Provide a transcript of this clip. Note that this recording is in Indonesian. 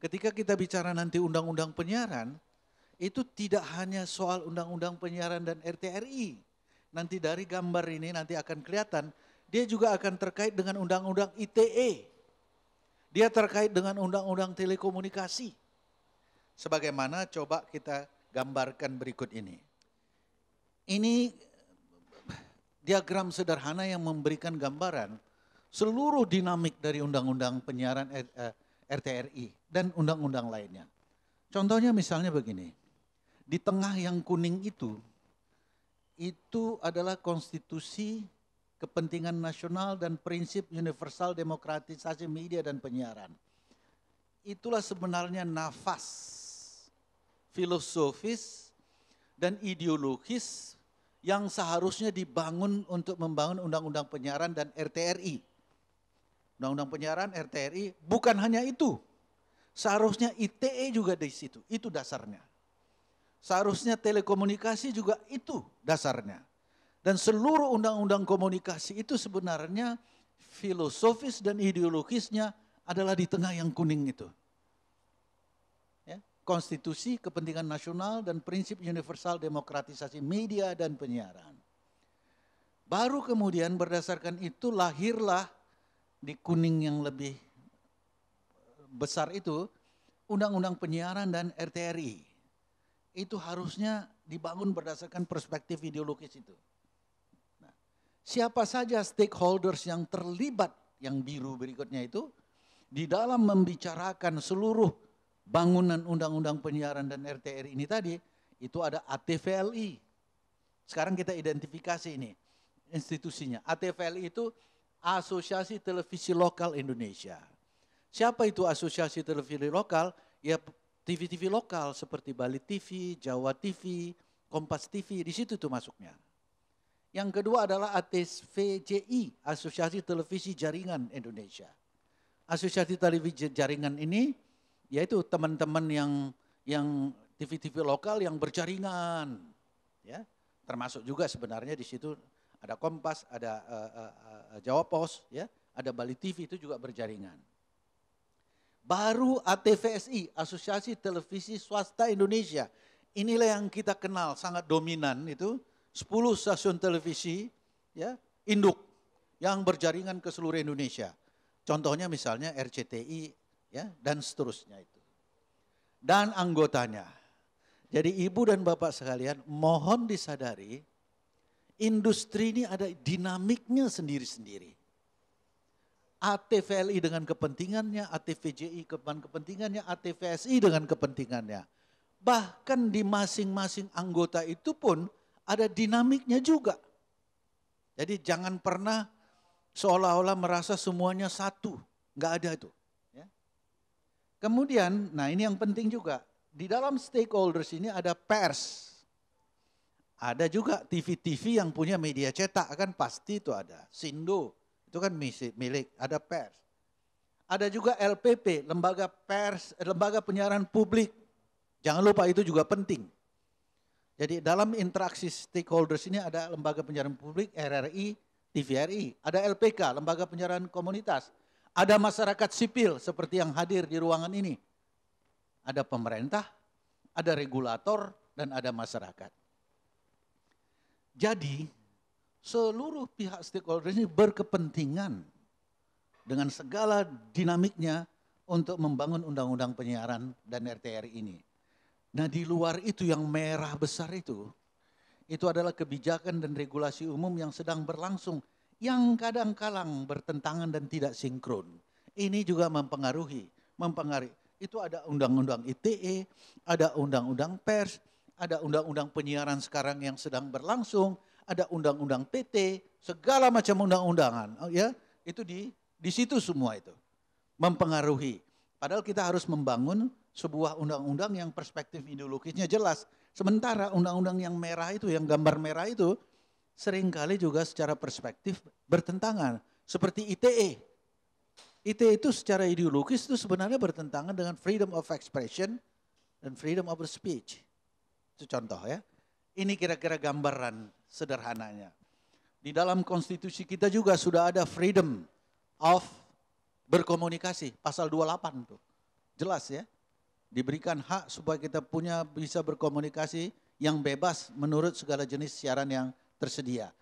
ketika kita bicara nanti undang-undang penyiaran, itu tidak hanya soal undang-undang penyiaran dan RTRI. Nanti dari gambar ini nanti akan kelihatan, dia juga akan terkait dengan undang-undang ITE. Dia terkait dengan undang-undang telekomunikasi. Sebagaimana coba kita gambarkan berikut ini. Ini diagram sederhana yang memberikan gambaran seluruh dinamik dari undang-undang penyiaran RTRI dan undang-undang lainnya. Contohnya misalnya begini, di tengah yang kuning itu adalah konstitusi, kepentingan nasional dan prinsip universal demokratisasi media dan penyiaran. Itulah sebenarnya nafas filosofis dan ideologis yang seharusnya dibangun untuk membangun undang-undang penyiaran dan RTRI. Undang-undang penyiaran RTRI bukan hanya itu. Seharusnya ITE juga di situ, itu dasarnya. Seharusnya telekomunikasi juga itu dasarnya. Dan seluruh undang-undang komunikasi itu sebenarnya filosofis dan ideologisnya adalah di tengah yang kuning itu. Konstitusi, kepentingan nasional, dan prinsip universal demokratisasi media dan penyiaran. Baru kemudian berdasarkan itu lahirlah di kuning yang lebih besar itu, undang-undang penyiaran dan RTRI. Itu harusnya dibangun berdasarkan perspektif ideologis itu. Nah, siapa saja stakeholders yang terlibat, yang biru berikutnya itu, di dalam membicarakan seluruh bangunan undang-undang penyiaran dan RTRI ini tadi, itu ada ATVLI. Sekarang kita identifikasi ini institusinya. ATVLI itu Asosiasi Televisi Lokal Indonesia. Siapa itu Asosiasi Televisi Lokal? Ya TV-TV lokal seperti Bali TV, Jawa TV, Kompas TV, di situ tuh masuknya. Yang kedua adalah ATVJI, Asosiasi Televisi Jaringan Indonesia. Asosiasi Televisi Jaringan ini yaitu teman-teman yang TV-TV lokal yang berjaringan, ya, termasuk juga sebenarnya di situ ada Kompas, ada Jawa Pos, ya, ada Bali TV itu juga berjaringan. Baru ATVSI, Asosiasi Televisi Swasta Indonesia. Inilah yang kita kenal sangat dominan itu 10 stasiun televisi, ya, induk yang berjaringan ke seluruh Indonesia. Contohnya misalnya RCTI, ya, dan seterusnya itu. Dan anggotanya. Jadi ibu dan bapak sekalian mohon disadari industri ini ada dinamiknya sendiri-sendiri. ATVLI dengan kepentingannya, ATVJI dengan kepentingannya, ATVSI dengan kepentingannya. Bahkan di masing-masing anggota itu pun ada dinamiknya juga. Jadi jangan pernah seolah-olah merasa semuanya satu. Enggak ada itu. Kemudian, nah ini yang penting juga, di dalam stakeholders ini ada pers. Ada juga TV-TV yang punya media cetak, kan pasti itu ada. Sindo, itu kan milik, ada pers. Ada juga LPP, lembaga pers, lembaga penyiaran publik. Jangan lupa itu juga penting. Jadi dalam interaksi stakeholders ini ada lembaga penyiaran publik, RRI, TVRI. Ada LPK, lembaga penyiaran komunitas. Ada masyarakat sipil seperti yang hadir di ruangan ini. Ada pemerintah, ada regulator, dan ada masyarakat. Jadi, seluruh pihak stakeholder ini berkepentingan dengan segala dinamiknya untuk membangun undang-undang penyiaran dan RTRI ini. Nah, di luar itu yang merah besar itu adalah kebijakan dan regulasi umum yang sedang berlangsung, yang kadang-kadang bertentangan dan tidak sinkron. Ini juga mempengaruhi. Itu ada undang-undang ITE, ada undang-undang pers, ada undang-undang penyiaran sekarang yang sedang berlangsung, ada undang-undang PT, segala macam undang-undangan, ya, itu di situ semua itu mempengaruhi. Padahal kita harus membangun sebuah undang-undang yang perspektif ideologisnya jelas. Sementara undang-undang yang merah itu, yang gambar merah itu, seringkali juga secara perspektif bertentangan. Seperti ITE. ITE itu secara ideologis itu sebenarnya bertentangan dengan freedom of expression dan freedom of speech. Itu contoh ya. Ini kira-kira gambaran sederhananya. Di dalam konstitusi kita juga sudah ada freedom of berkomunikasi. Pasal 28 tuh. Jelas ya. diberikan hak supaya kita bisa berkomunikasi yang bebas menurut segala jenis siaran yang tersedia.